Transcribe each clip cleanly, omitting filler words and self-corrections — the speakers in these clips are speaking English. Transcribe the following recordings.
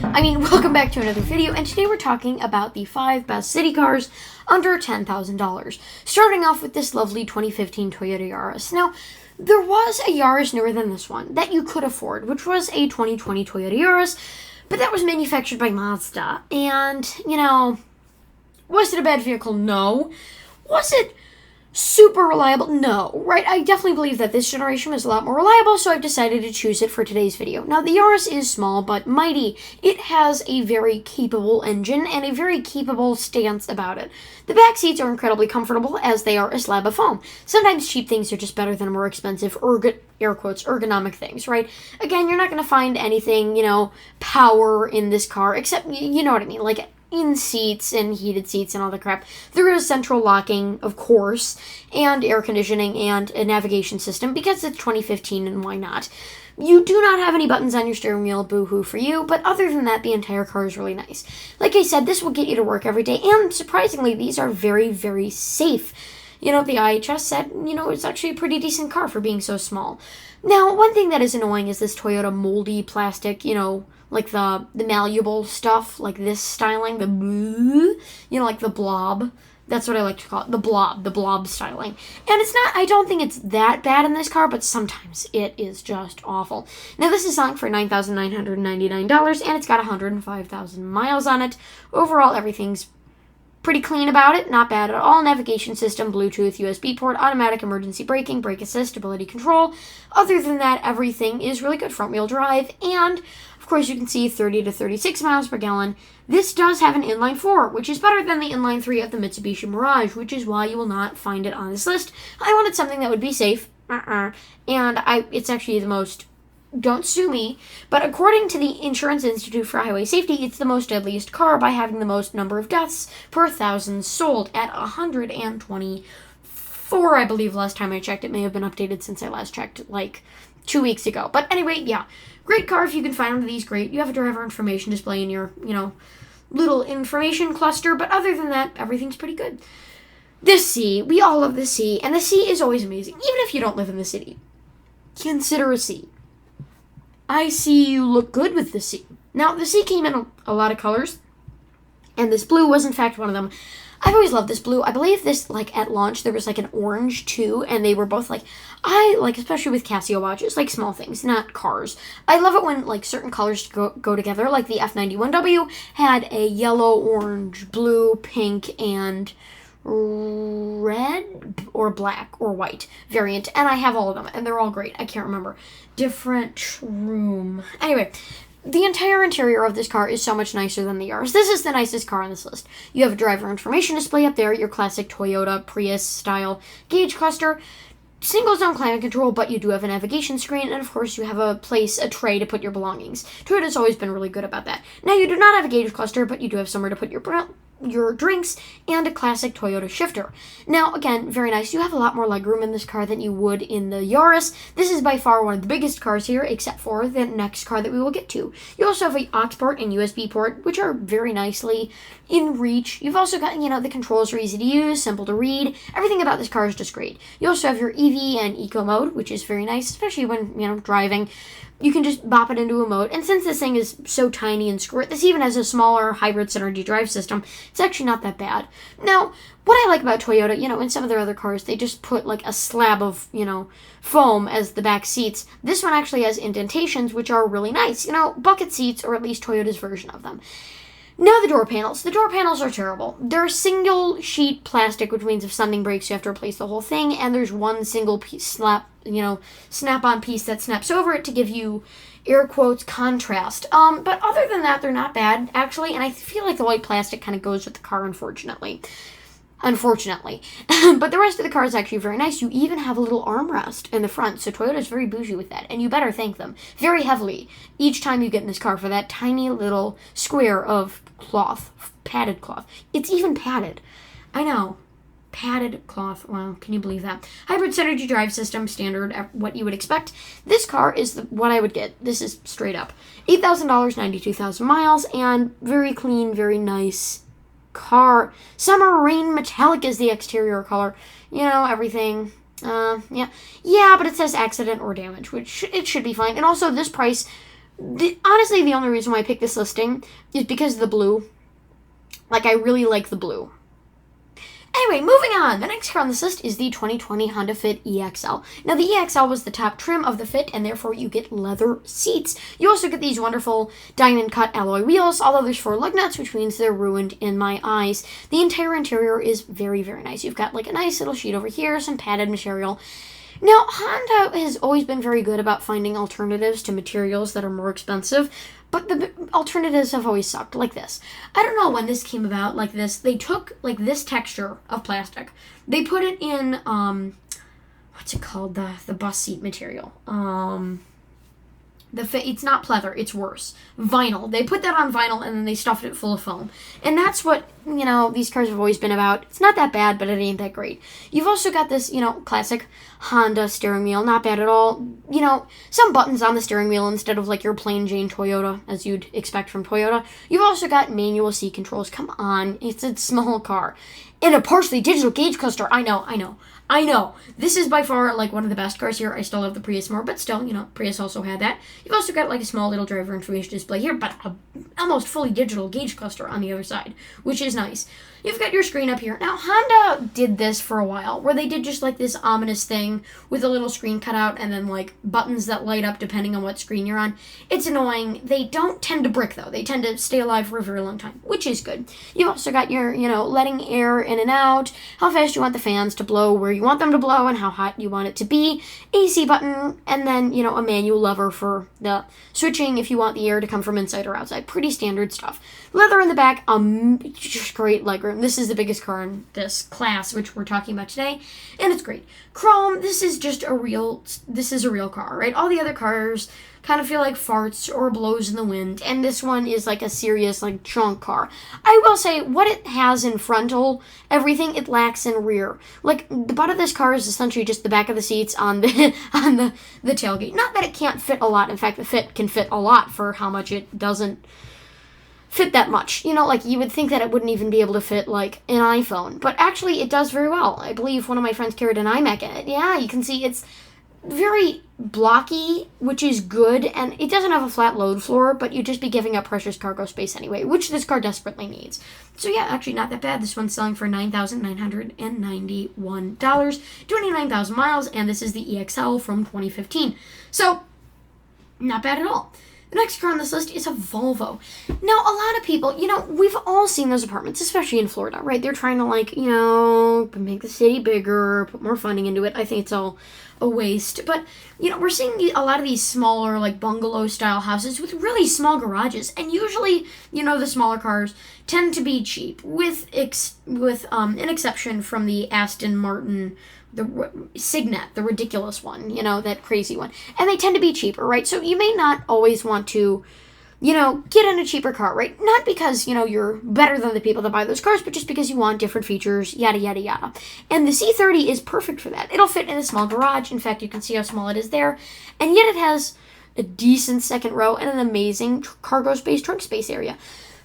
Welcome back to another video, and today we're talking about the 5 best city cars under $10,000. Starting off with this lovely 2015 Toyota Yaris. Now, there was a Yaris newer than this one that you could afford, which was a 2020 Toyota Yaris, but that was manufactured by Mazda. And, was it a bad vehicle? No. Was it super reliable? No, right? I definitely believe that this generation was a lot more reliable, so I've decided to choose it for today's video. Now, the Yaris is small but mighty. It has a very capable engine and a very capable stance about it. The back seats are incredibly comfortable as they are a slab of foam. Sometimes cheap things are just better than more expensive, air quotes, ergonomic things, right? Again, you're not going to find anything, power in this car, except, you know what I mean, like in seats and heated seats and all the crap. There is central locking, of course, and air conditioning and a navigation system because it's 2015 and why not? You do not have any buttons on your steering wheel, boo-hoo for you, but other than that, the entire car is really nice. Like I said, this will get you to work every day, and surprisingly, these are very, very safe. The IHS said, it's actually a pretty decent car for being so small. Now, one thing that is annoying is this Toyota moldy plastic, like the malleable stuff, like this styling, like the blob. That's what I like to call it, the blob styling. And I don't think it's that bad in this car, but sometimes it is just awful. Now, this is selling for $9,999, and it's got 105,000 miles on it. Overall, everything's pretty clean about it, not bad at all. Navigation system, Bluetooth, USB port, automatic emergency braking, brake assist, stability control. Other than that, everything is really good. Front wheel drive, and of course you can see 30 to 36 miles per gallon. This does have an inline 4, which is better than the inline 3 of the Mitsubishi Mirage, which is why you will not find it on this list. I wanted something that would be safe, and it's actually the most, don't sue me, but according to the Insurance Institute for Highway Safety, it's the most deadliest car by having the most number of deaths per 1,000 sold at 124, I believe, last time I checked. It may have been updated since I last checked, like 2 weeks ago. But anyway, yeah, great car if you can find one of these, great. You have a driver information display in your, little information cluster, but other than that, everything's pretty good. This C, we all love the C, and the C is always amazing, even if you don't live in the city. Consider a C. I see you look good with the C. Now, the C came in a lot of colors, and this blue was, in fact, one of them. I've always loved this blue. I believe this, at launch, there was, an orange, too, and they were both, especially with Casio watches, small things, not cars. I love it when, certain colors go together, like the F91W had a yellow, orange, blue, pink, and red or black or white variant, and I have all of them, and they're all great. I can't remember. Different room. Anyway, the entire interior of this car is so much nicer than the Yaris. This is the nicest car on this list. You have a driver information display up there, your classic Toyota Prius style gauge cluster, single zone climate control, but you do have a navigation screen, and of course you have a tray to put your belongings. Toyota's always been really good about that. Now, you do not have a gauge cluster, but you do have somewhere to put your drinks, and a classic Toyota shifter. Now, again, very nice. You have a lot more legroom in this car than you would in the Yaris. This is by far one of the biggest cars here, except for the next car that we will get to. You also have an aux port and USB port, which are very nicely in reach. You've also got, the controls are easy to use, simple to read. Everything about this car is just great. You also have your EV and eco mode, which is very nice, especially when, driving. You can just bop it into a mode. And since this thing is so tiny and squirt, this even has a smaller hybrid synergy drive system. It's actually not that bad. Now, what I like about Toyota, in some of their other cars, they just put a slab of, foam as the back seats. This one actually has indentations, which are really nice. Bucket seats, or at least Toyota's version of them. Now the door panels. The door panels are terrible. They're single sheet plastic, which means if something breaks, you have to replace the whole thing, and there's one single piece snap-on piece that snaps over it to give you, air quotes, contrast. But other than that, they're not bad, actually, and I feel like the white plastic kind of goes with the car, unfortunately. But the rest of the car is actually very nice. You even have a little armrest in the front, so Toyota's very bougie with that, and you better thank them very heavily each time you get in this car for that tiny little square of cloth, padded cloth. It's even padded. I know. Padded cloth. Wow, can you believe that? Hybrid synergy drive system, standard, what you would expect. This car is what I would get. This is straight up. $8,000, 92,000 miles, and very clean, very nice car. Summer Rain Metallic is the exterior color. Everything. Yeah, but it says accident or damage, which it should be fine. And also, this price Honestly, the only reason why I picked this listing is because of the blue. Like, I really like the blue. Anyway, moving on. The next car on this list is the 2020 Honda Fit EXL. Now, the EXL was the top trim of the Fit, and therefore you get leather seats. You also get these wonderful diamond-cut alloy wheels, although there's 4 lug nuts, which means they're ruined in my eyes. The entire interior is very, very nice. You've got, like, a nice little sheet over here, some padded material. Now, Honda has always been very good about finding alternatives to materials that are more expensive, but the alternatives have always sucked, like this. I don't know when this came about, like this. They took, like, this texture of plastic. They put it in, what's it called? The bus seat material. It's not pleather, it's worse. Vinyl. They put that on vinyl and then they stuffed it full of foam. And that's what, these cars have always been about. It's not that bad, but it ain't that great. You've also got this, classic Honda steering wheel. Not bad at all. Some buttons on the steering wheel instead of like your plain Jane Toyota, as you'd expect from Toyota. You've also got manual seat controls. Come on, it's a small car. And a partially digital gauge cluster. I know. This is by far, like, one of the best cars here. I still love the Prius more, but still, Prius also had that. You've also got, like, a small little driver information display here, but a almost fully digital gauge cluster on the other side, which is nice. You've got your screen up here. Now, Honda did this for a while, where they did just, like, this ominous thing with a little screen cutout and then, like, buttons that light up depending on what screen you're on. It's annoying. They don't tend to brick, though. They tend to stay alive for a very long time, which is good. You've also got your, letting air in and out, how fast you want the fans to blow, where you want them to blow, and how hot you want it to be, AC button, and then, a manual lever for the switching if you want the air to come from inside or outside. Pretty standard stuff. Leather in the back, just great legroom. This is the biggest car in this class, which we're talking about today, and it's great. Chrome, this is a real car, right? All the other cars kind of feel like farts or blows in the wind, and this one is like a serious, like, chunk car. I will say, what it has in frontal, everything, it lacks in rear. Like, the butt of this car is essentially just the back of the seats on the tailgate. Not that it can't fit a lot. In fact, the Fit can fit a lot for how much it doesn't fit that much. Like, you would think that it wouldn't even be able to fit, like, an iPhone. But actually, it does very well. I believe one of my friends carried an iMac in it. Yeah, you can see it's very blocky, which is good, and it doesn't have a flat load floor, but you'd just be giving up precious cargo space anyway, which this car desperately needs. So yeah, actually not that bad. This one's selling for $9,991, 29,000 miles, and this is the EXL from 2015. So, not bad at all. The next car on this list is a Volvo. Now, a lot of people, we've all seen those apartments, especially in Florida, right? They're trying to, like, make the city bigger, put more funding into it. I think it's all a waste. But, we're seeing a lot of these smaller, like, bungalow-style houses with really small garages. And usually, the smaller cars tend to be cheap, with an exception from the Aston Martin, the Signet, the ridiculous one, that crazy one. And they tend to be cheaper, right? So you may not always want to, get in a cheaper car, right? Not because, you're better than the people that buy those cars, but just because you want different features, yada, yada, yada. And the C30 is perfect for that. It'll fit in a small garage. In fact, you can see how small it is there. And yet it has a decent second row and an amazing cargo space, trunk space area.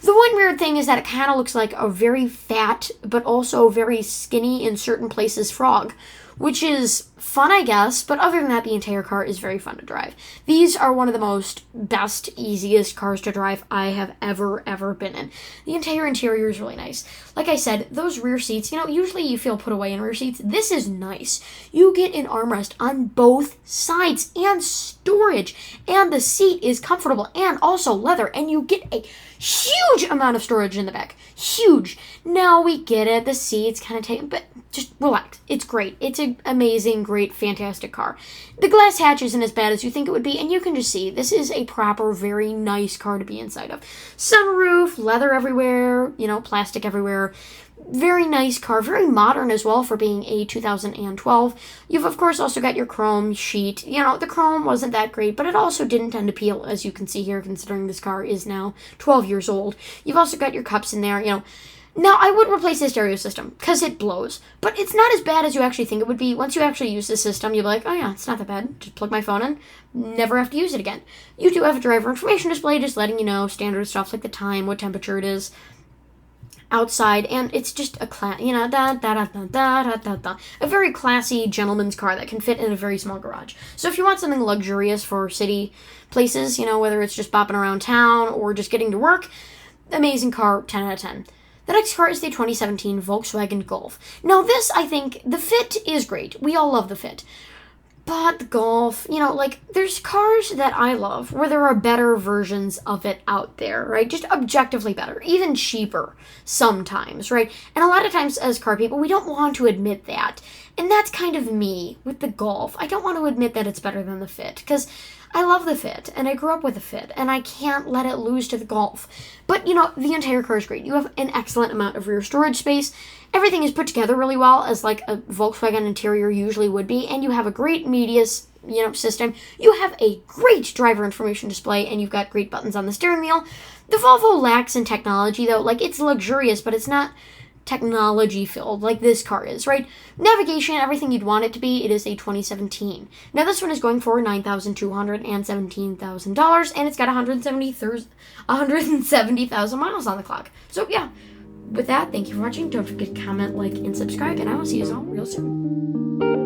The one weird thing is that it kind of looks like a very fat, but also very skinny in certain places frog, which is fun, I guess, but other than that, the entire car is very fun to drive. These are one of the best, easiest cars to drive I have ever been in. The entire interior is really nice. Like I said, those rear seats, usually you feel put away in rear seats. This is nice. You get an armrest on both sides and storage, and the seat is comfortable and also leather, and you get a huge amount of storage in the back. Huge. Now we get it. The seats kind of take, but just relax. It's great. It's an amazing, great, fantastic car. The glass hatch isn't as bad as you think it would be, and you can just see this is a proper, very nice car to be inside of. Sunroof, leather everywhere, plastic everywhere. Very nice car, very modern as well for being a 2012. You've, of course, also got your chrome sheet. The chrome wasn't that great, but it also didn't tend to peel, as you can see here, considering this car is now 12 years old. You've also got your cups in there, Now, I would replace the stereo system, because it blows. But it's not as bad as you actually think it would be. Once you actually use the system, you'll be like, oh yeah, it's not that bad. Just plug my phone in, never have to use it again. You do have a driver information display, just letting you know standard stuff like the time, what temperature it is. outside, and it's just a a very classy gentleman's car that can fit in a very small garage. So if you want something luxurious for city places, whether it's just bopping around town or just getting to work, amazing car, 10 out of 10. The next car is the 2017 Volkswagen Golf. Now this, I think, the fit is great. We all love the fit. But the Golf, there's cars that I love where there are better versions of it out there, right? Just objectively better, even cheaper sometimes, right? And a lot of times as car people, we don't want to admit that. And that's kind of me with the Golf. I don't want to admit that it's better than the Fit, because I love the Fit, and I grew up with the Fit, and I can't let it lose to the Golf. But, the entire car is great. You have an excellent amount of rear storage space. Everything is put together really well, as like a Volkswagen interior usually would be, and you have a great media, system. You have a great driver information display, and you've got great buttons on the steering wheel. The Volvo lacks in technology, though. It's luxurious, but it's not technology filled like this car is, right? Navigation, everything you'd want it to be. It is a 2017. Now this one is going for $9,217,000, and it's got 170,000 miles on the clock. So yeah, with that, thank you for watching. Don't forget to comment, like, and subscribe, and I will see you all real soon.